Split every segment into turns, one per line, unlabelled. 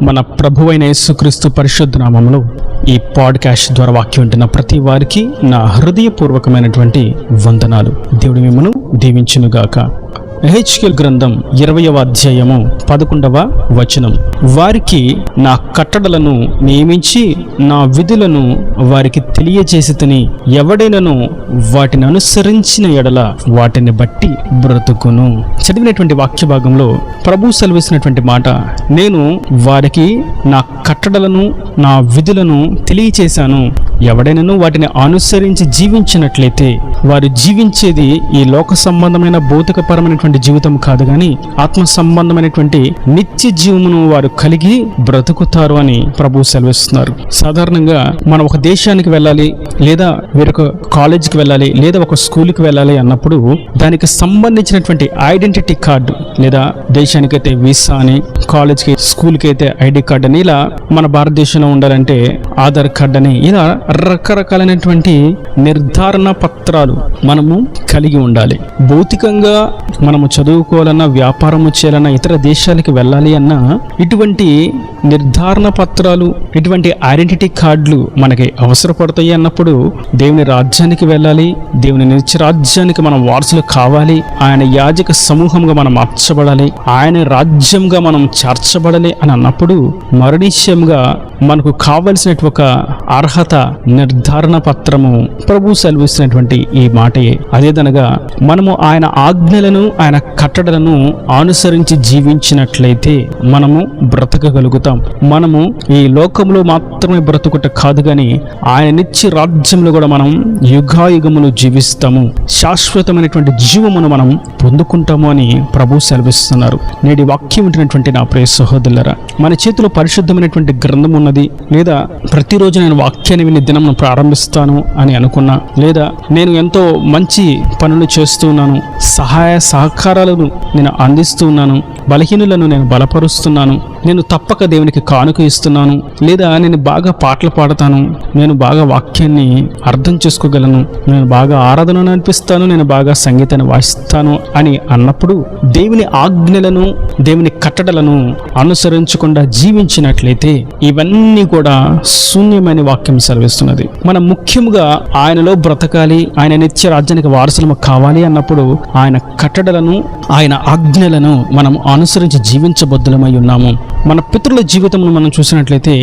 మన ప్రభువైన యేసుక్రీస్తు పరిశుద్ధ నామములో ఈ పాడ్కాస్ట్ ద్వారా వాక్యం వింటున్న ప్రతి వారికి నా హృదయపూర్వకమైనటువంటి వందనాలు. దేవుడు మిమ్మను దీవించునుగాక. ఎహెచ్కేల్ గ్రంథం 20వ అధ్యాయము 11వ వచనం. వారికి నా కట్టడలను నియమించి నా విధులను వారికి తెలియజేసి తిని ఎవడైనను వాటిని అనుసరించిన ఎడల వాటిని బట్టి బ్రతుకును. చదివినటువంటి వాక్య భాగంలో ప్రభు సెలవిస్తున్నటువంటి మాట, నేను వారికి నా కట్టడలను నా విధులను తెలియచేశాను. ఎవడైనను వాటిని అనుసరించి జీవించినట్లయితే వారు జీవించేది ఈ లోక సంబంధమైన భౌతికపరమైనటువంటి జీవితం కాదు గాని ఆత్మ సంబంధమైనటువంటి నిత్య జీవమును వారు కలిగి బ్రతుకుతారు అని ప్రభు సెలవిస్తున్నారు. సాధారణంగా మనం ఒక దేశానికి వెళ్ళాలి, లేదా వేరొక కాలేజీకి వెళ్ళాలి, లేదా ఒక స్కూల్కి వెళ్ళాలి అన్నప్పుడు దానికి సంబంధించినటువంటి ఐడెంటిటీ కార్డు, లేదా దేశానికైతే వీసా అని, కాలేజ్కి స్కూల్కి అయితే ఐడి కార్డు అని, ఇలా మన భారతదేశంలో ఉండాలంటే ఆధార్ కార్డు అని, ఇలా రకరకాలైనటువంటి నిర్ధారణ పత్రాలు మనము కలిగి ఉండాలి. భౌతికంగా మనము చదువుకోవాలన్నా, వ్యాపారము చేయాలన్నా, ఇతర దేశాలకు వెళ్ళాలి అన్నా ఇటువంటి నిర్ధారణ పత్రాలు, ఇటువంటి ఐడెంటిటీ కార్డులు మనకి అవసరపడతాయి. అన్నప్పుడు దేవుని రాజ్యానికి వెళ్ళాలి, దేవుని నిత్య రాజ్యానికి మనం వారసులు కావాలి, ఆయన యాజక సమూహంగా మనం మార్చబడాలి, ఆయన రాజ్యంగా మనం చేర్చబడాలి అని అన్నప్పుడు మరణిష్యంగా మనకు కావలసినటువంటి ఒక అర్హత నిర్ధారణ పత్రము ప్రభు సెలవిస్తున్నటువంటి ఈ మాటయే. అదేదనగా మనము ఆయన ఆజ్ఞలను, ఆయన కట్టడలను అనుసరించి జీవించినట్లయితే మనము బ్రతకగలుగుతాం. మనము ఈ లోకంలో మాత్రమే బ్రతుకుట కాదు గాని ఆయన నిత్య రాజ్యంలో కూడా మనం యుగాయుగములు జీవిస్తాము, శాశ్వతమైనటువంటి జీవమును మనం పొందుకుంటాము అని ప్రభు సెలవిస్తున్నారు. నేటి వాక్యం వింటున్నటువంటి నా ప్రియ సహోదరులారా, మన చేతిలో పరిశుద్ధమైనటువంటి గ్రంథం ఉన్నది, లేదా ప్రతిరోజు నేను వాక్యాన్ని విని దినంను ప్రారంభిస్తాను అని అనుకున్నా, లేదా నేను ఎంతో మంచి పనులు చేస్తున్నాను, సహాయ సహకారాలను నేను అందిస్తూ ఉన్నాను, బలహీనులను నేను బలపరుస్తున్నాను, నేను తప్పక దేవునికి కానుక ఇస్తున్నాను, లేదా నేను బాగా పాటలు పాడతాను, నేను బాగా వాక్యాన్ని అర్థం చేసుకోగలను, నేను బాగా ఆరాధనను అనిపిస్తాను, నేను బాగా సంగీతాన్ని వాయిస్తాను అని అన్నప్పుడు దేవుని ఆజ్ఞలను, దేవుని కట్టడలను అనుసరించకుండా జీవించినట్లయితే ఇవన్నీ కూడా శూన్యమైన వాక్యం సెలవిస్తున్నది. మనం ముఖ్యంగా ఆయనలో బ్రతకాలి, ఆయన నిత్య రాజ్యానికి వారసులము కావాలి అన్నప్పుడు ఆయన కట్టడలను, ఆయన ఆజ్ఞలను మనం అనుసరించి జీవించబద్దులమై ఉన్నాము. మన పితరుల జీవితంలో మనం చూసినట్లయితే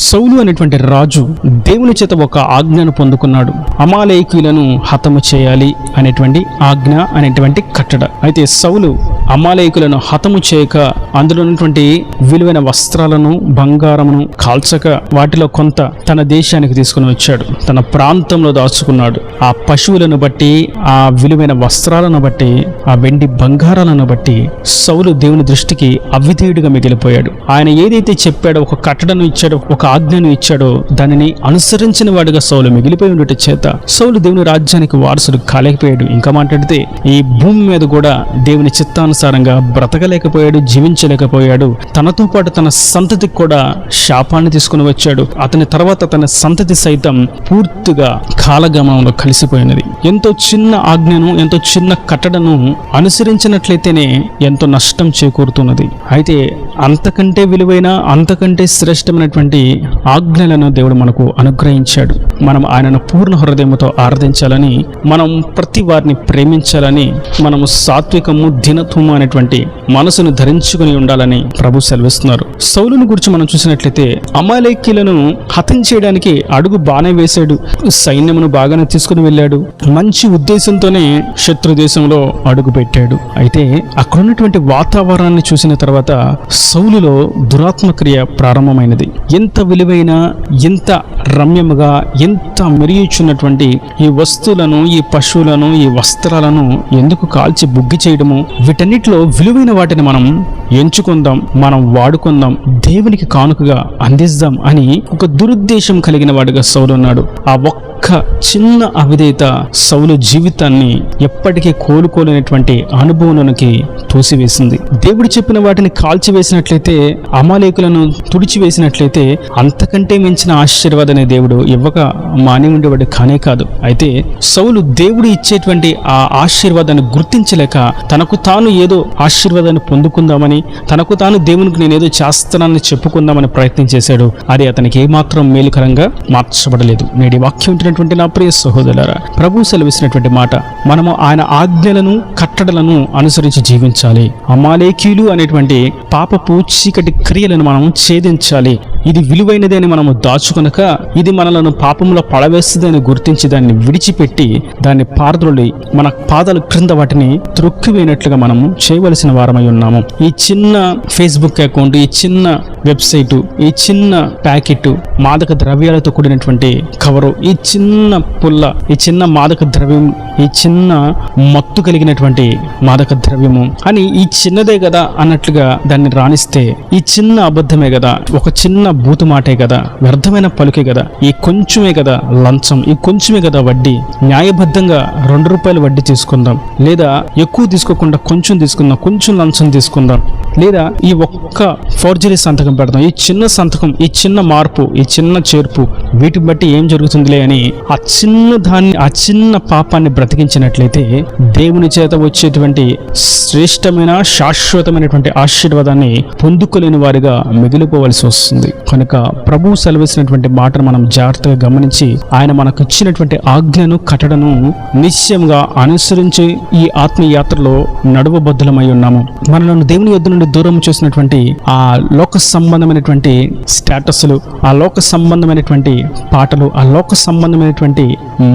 సౌలు అనేటువంటి రాజు దేవుని చేత ఒక ఆజ్ఞను పొందుకున్నాడు. అమాలేకీయులను హతము చేయాలి అనేటువంటి ఆజ్ఞ, అనేటువంటి కట్టడ. అయితే సౌలు అమాలేకీయులను హతము చేయక అందులో ఉన్నటువంటి విలువైన వస్త్రాలను, బంగారమును కాల్చక వాటిలో కొంత తన దేశానికి తీసుకుని వచ్చాడు, తన ప్రాంతంలో దాచుకున్నాడు. ఆ పశువులను బట్టి, ఆ విలువైన వస్త్రాలను బట్టి, ఆ వెండి బంగారాలను బట్టి సౌలు దేవుని దృష్టికి అవిధేయుడిగా మిగిలిపోయాడు. ఆయన ఏదైతే చెప్పాడో, ఒక కట్టడను ఇచ్చాడో, ఒక ఆజ్ఞను ఇచ్చాడో దానిని అనుసరించిన వాడుగా సౌలు మిగిలిపోయి ఉండట చేత సౌలు దేవుని రాజ్యానికి వారసుడు కాలేకపోయాడు. ఇంకా మాట్లాడితే ఈ భూమి మీద కూడా దేవుని చిత్తానుసారంగా బ్రతకలేకపోయాడు, జీవించలేకపోయాడు. తనతో పాటు తన సంతతికి కూడా శాపాన్ని తీసుకుని వచ్చాడు. అతని తర్వాత తన సంతతి సైతం పూర్తిగా కాలగమనంలో కలిసిపోయినది. ఎంతో చిన్న ఆజ్ఞను, ఎంతో చిన్న కట్టడను అనుసరించినట్లయితేనే ఎంతో నష్టం చేకూరుతున్నది. అయితే అంతకంటే విలువైన, అంతకంటే శ్రేష్టమైనటువంటి ఆజ్ఞలను దేవుడు మనకు అనుగ్రహించాడు. మనం ఆయనను పూర్ణ హృదయంతో ఆరాధించాలని, మనం ప్రతి వారిని ప్రేమించాలని, మనము సాత్వికము, దినత్వము అనేటువంటి మనసును ధరించుకుని ఉండాలని ప్రభు సెలవిస్తున్నారు. సౌలును గురించి మనం చూసినట్లయితే అమాలేకీయులను హతం చేయడానికి అడుగు బానే వేశాడు, సైన్యమును బాగానే తీసుకుని వెళ్ళాడు, మంచి ఉద్దేశంతోనే శత్రు దేశంలో అడుగు పెట్టాడు. అయితే అక్కడ ఉన్నటువంటి వాతావరణాన్ని చూసిన తర్వాత సౌలులో దురాత్మక్రియ ప్రారంభమైనది. ఎంత విలువైన, ఎంత రమ్యముగా, ఎంత మెరుగుచున్నటువంటి ఈ వస్తువులను, ఈ పశువులను, ఈ వస్త్రాలను ఎందుకు కాల్చి బుగ్గి చేయడము? వీటన్నిటిలో విలువైన వాటిని మనం ఎంచుకుందాం, మనం వాడుకుందాం, దేవునికి కానుకగా అందిద్దాం అని ఒక దురుద్దేశం కలిగిన వాడుగా సౌలు ఉన్నాడు. ఆ ఒక్క ఒక్క చిన్న అవిధేయత సౌలు జీవితాన్ని ఎప్పటికీ కోలుకోలేనటువంటి అనుభవంలోనికి తోసివేసింది. దేవుడు చెప్పిన వాటిని కాల్చివేసినట్లయితే, అమాలేకులను తుడిచివేసినట్లయితే అంతకంటే మించిన ఆశీర్వాదాన్ని దేవుడు ఇవ్వక మాని ఉండేవాడు కానే కాదు. అయితే సౌలు దేవుడు ఇచ్చేటువంటి ఆ ఆశీర్వాదాన్ని గుర్తించలేక తనకు తాను ఏదో ఆశీర్వాదాన్ని పొందుకుందామని, తనకు తాను దేవునికి నేనేదో చేస్తానని చెప్పుకుందామని ప్రయత్నం చేశాడు. అది అతనికి ఏమాత్రం మేలుకరంగా మార్చబడలేదు. నేటి వాక్యం ఉంటున్నటువంటి నా ప్రియ సహోదరులారా, ప్రభు సెలవిసినటువంటి మాట, మనము ఆయన ఆజ్ఞలను కట్టడలను అనుసరించి జీవించాలి. అమాలేకీయులు అనేటువంటి పాపపు చీకటి క్రియలను మనం ఛేదించాలి. ఇది విలువైనది అని మనము దాచుకొనక, ఇది మనలను పాపంలో పడవేస్తుందని గుర్తించి దాన్ని విడిచిపెట్టి దాన్ని పారద్రోలి మన పాదాల క్రింద వాటిని త్రొక్కివేయనట్లుగా మనము చేయవలసిన వారమై ఉన్నాము. ఈ చిన్న ఫేస్బుక్ అకౌంట్, ఈ చిన్న వెబ్సైటు, ఈ చిన్న ప్యాకెట్ మాదక ద్రవ్యాలతో కూడినటువంటి కవరు, ఈ చిన్న పుల్ల, ఈ చిన్న మాదక ద్రవ్యం, ఈ చిన్న మత్తు కలిగినటువంటి మాదక ద్రవ్యము అని ఈ చిన్నదే కదా అన్నట్లుగా దాన్ని రాణిస్తే, ఈ చిన్న అబద్ధమే కదా, ఒక చిన్న బూతు మాటే కదా, వ్యర్థమైన పలుకే కదా, ఈ కొంచెమే కదా లంచం, ఈ కొంచెమే కదా వడ్డీ, న్యాయబద్ధంగా 2 రూపాయలు వడ్డీ తీసుకుందాం, లేదా ఎక్కువ తీసుకోకుండా కొంచెం తీసుకుందాం, కొంచెం లంచం తీసుకుందాం, లేదా ఈ ఒక్క ఫోర్జరీ సంతకం పెడదాం, ఈ చిన్న సంతకం, ఈ చిన్న మార్పు, ఈ చిన్న చేర్పు, వీటిని బట్టి ఏం జరుగుతుందిలే అని ఆ చిన్న దాన్ని, ఆ చిన్న పాపాన్ని బ్రతికించినట్లయితే దేవుని చేత వచ్చేటువంటి శ్రేష్టమైన శాశ్వతమైనటువంటి ఆశీర్వాదాన్ని పొందుకోలేని వారిగా మిగిలిపోవలసి వస్తుంది. కనుక ప్రభు సెలవిసినటువంటి మాటను మనం జాగ్రత్తగా గమనించి ఆయన మనకు ఇచ్చినటువంటి ఆజ్ఞను కట్టడను నిశ్చయంగా అనుసరించి ఈ ఆత్మీయ యాత్రలో నడువబద్ధులమై ఉన్నాము. మనలను దేవుని యొద్ద నుండి దూరం చేసినటువంటి ఆ లోక సంబంధమైనటువంటి స్టేటస్లు, ఆ లోక సంబంధమైనటువంటి పాటలు, ఆ లోక సంబంధమైనటువంటి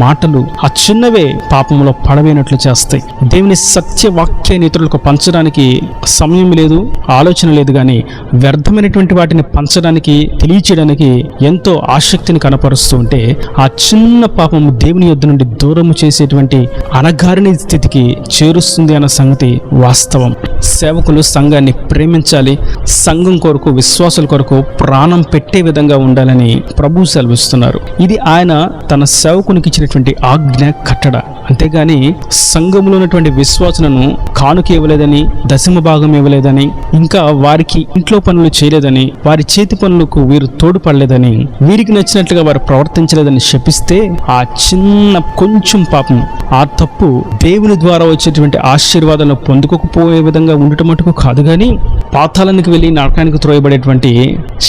మాటలు ఆ చిన్నవే పాపంలో పడవేనట్లు చేస్తాయి. దేవుని సత్యవాక్యాన్ని ఇతరులకు పంచడానికి సమయం లేదు, ఆలోచన లేదు, కానీ వ్యర్థమైనటువంటి వాటిని పంచడానికి, తెలియచేయడానికి ఎంతో ఆసక్తిని కనపరుస్తూ ఉంటే ఆ చిన్న పాపము దేవుని యొద్ద నుండి దూరం చేసేటువంటి అనగారిని స్థితికి చేరుస్తుంది అన్న సంగతి వాస్తవం. సేవకులు సంఘాన్ని ప్రేమించాలి, సంఘం కొరకు, విశ్వాసుల కొరకు ప్రాణం పెట్టే విధంగా ఉండాలని ప్రభు సెలవిస్తున్నారు. ఇది ఆయన తన సేవకునికి ఇచ్చినటువంటి ఆజ్ఞ కట్టడ. అంతేగాని సంఘంలో ఉన్నటువంటి విశ్వాసులను కానుక ఇవ్వలేదని, దశమ భాగం ఇవ్వలేదని, ఇంకా వారికి ఇంట్లో పనులు చేయలేదని, వారి చేతి పనులకు వీరు తోడుపడలేదని, వీరికి నచ్చినట్లుగా వారు ప్రవర్తించలేదని శపిస్తే ఆ చిన్న కొంచెం పాపం, ఆ తప్పు దేవుని ద్వారా వచ్చేటువంటి ఆశీర్వాదాలను పొందుకోకపోయే విధంగా ఉండటం మటుకు కాదు, కానీ పాతాళానికి వెళ్ళి నరకానికి త్రోయబడేటువంటి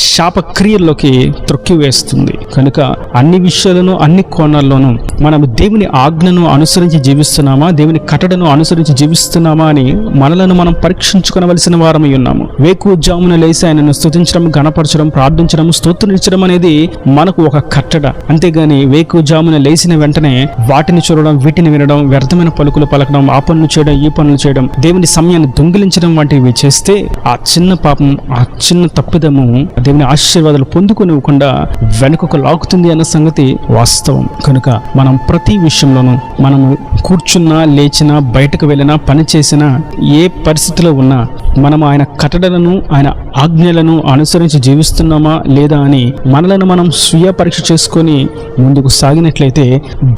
శాపక్రియల్లోకి త్రొక్కివేస్తుంది. కనుక అన్ని విషయాలను, అన్ని కోణాల్లోనూ మనం దేవుని ఆజ్ఞను అనుసరించి జీవిస్తున్నామా, దేవుని కట్టడను అనుసరించి జీవిస్తున్నామా అని మనలను మనం పరీక్షించుకోవలసిన వారమై ఉన్నాము. వేకువజామున లేసి ఆయనను స్తుతించడం, గణపరచడం, ప్రార్థించడం, స్తోత్రించడం అనేది మనకు ఒక కట్టడ. అంతేగాని వేకువజామున లేచిన వెంటనే వాటిని చూడడం, వీటిని వినడం, వ్యర్థమైన పలుకులు పలకడం, ఆ పనులు చేయడం, ఈ పనులు చేయడం, దేవుని సమయాన్ని దొంగిలించడం వంటివి చేస్తే ఆ చిన్న పాపం, ఆ చిన్న తప్పిదము దేవుని ఆశీర్వాదాలు పొందుకోనివ్వకుండా వెనుకకు లాగుతుంది అన్న సంగతి వాస్తవం. కనుక మనం ప్రతి విషయంలోనూ, మనము కూర్చున్నా, లేచినా, బయటకు వెళ్ళినా, పని చేసినా, ఏ పరిస్థితిలో ఉన్నా మనం ఆయన కట్టడలను, ఆయన ఆజ్ఞలను అనుసరించి జీవిస్తున్నామా లేదా అని మనలను మనం స్వీయ పరీక్ష చేసుకొని ముందుకు సాగినట్లయితే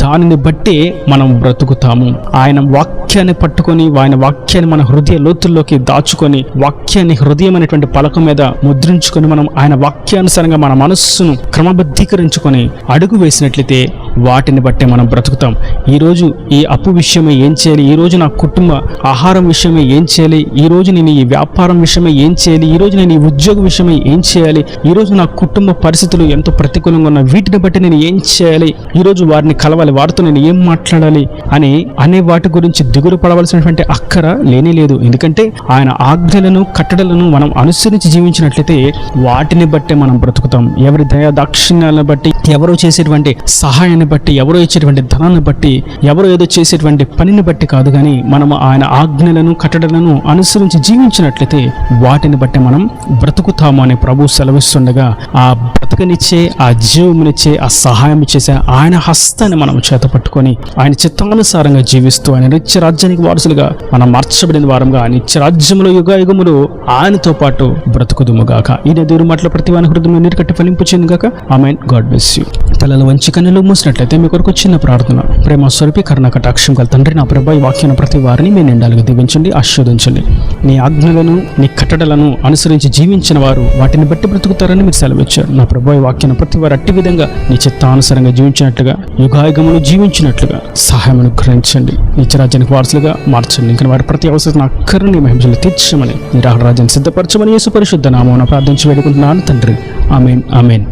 దానిని బట్టి మనం బ్రతుకుతాము. ఆయన వాక్యాన్ని పట్టుకొని, ఆయన వాక్యాన్ని మన హృదయ లోతుల్లోకి దాచుకొని, వాక్యాన్ని హృదయం అనేటువంటి పలక మీద ముద్రించుకొని, మనం ఆయన వాక్యానుసారంగా మన మనస్సును క్రమబద్ధీకరించుకొని అడుగు వేసినట్లయితే వాటిని బట్టే మనం బ్రతుకుతాం. ఈరోజు ఈ అప్పు విషయమే ఏం చేయాలి, ఈరోజు నా కుటుంబ ఆహారం విషయమే ఏం చేయాలి, ఈరోజు నేను ఈ వ్యాపారం విషయమే ఏం చేయాలి, ఈరోజు నేను ఈ ఉద్యోగ విషయమే ఏం చేయాలి, ఈరోజు నా కుటుంబ పరిస్థితులు ఎంతో ప్రతికూలంగా ఉన్న వీటిని బట్టి నేను ఏం చేయాలి, ఈరోజు వారిని కలవాలి, వారితో నేను ఏం మాట్లాడాలి అని అనే వాటి గురించి దిగులు పడవలసినటువంటి అక్కర లేనే లేదు. ఎందుకంటే ఆయన ఆజ్ఞలను, కట్టడలను మనం అనుసరించి జీవించినట్లయితే వాటిని బట్టే మనం బ్రతుకుతాం. ఎవరి దయా దాక్షిణ్యాలను బట్టి, ఎవరో చేసేటువంటి సహాయాన్ని బట్టి, ఎవరో ఇచ్చేటువంటి ధనాన్ని బట్టి, ఎవరో ఏదో చేసేటువంటి పనిని బట్టి కాదు, కానీ మనం ఆయన ఆజ్ఞలను, కట్టడలను అనుసరించి జీవించినట్లయితే వాటిని బట్టి మనం బ్రతుకుతాము అని ప్రభు సెలవిస్తుండగా, ఆ బ్రతకనిచ్చే, ఆ జీవమునిచ్చే, ఆ సహాయం చేసే ఆయన హస్తాన్ని మనం చేత పట్టుకొని ఆయన చిత్తానుసారంగా జీవిస్తూ ఆయన నిత్య రాజ్యానికి వారసులుగా మనం మార్చబడిన వారంగా నిత్య రాజ్యములో యుగాయుగములు ఆయనతో పాటు బ్రతుకుదుముగాక. ఈ దేవుని మాటల ప్రతి వాని హృదయంలో నీరు కట్టి ఫలింపు చెందుగాక. ఆమేన్. God bless you. యూ. తలల వంచి కన్నులు మూసినట్లయితే మీ కొరకు చిన్న ప్రార్థన. ప్రేమ స్వరూపి కరుణ కటాక్షం గల తండ్రి, నా ప్రభు ఈ వాక్యాన్ని ప్రతి వారిని మీ నిండాలుగా దీవించండి, ఆశీర్వదించండి. నీ ఆజ్ఞలను నీ కట్టడలను అనుసరించి జీవించిన వారు వాటిని బట్టి బ్రతుకుతారని మీరు సెలవిచ్చారు. నా ప్రభు ఈ వాక్యాన్ని ప్రతి వారు అట్టి విధంగా నీ చిత్తానుసారంగా జీవించినట్లుగా, యుగాయుగములు జీవించినట్లుగా సహాయం అనుగ్రహించండి. నిత్యరాజ్యానికి వారసులుగా మార్చండి. ఇంకా వారి ప్రతి అవసరం అక్కర్ని మహిమలు తీర్చమని, నీ రాజ్యాన్ని సిద్ధపరచమని యేసు పరిశుద్ధ నామమున ప్రార్థించి వేడుకుంటున్నాను తండ్రి. ఆమేన్, ఆమేన్.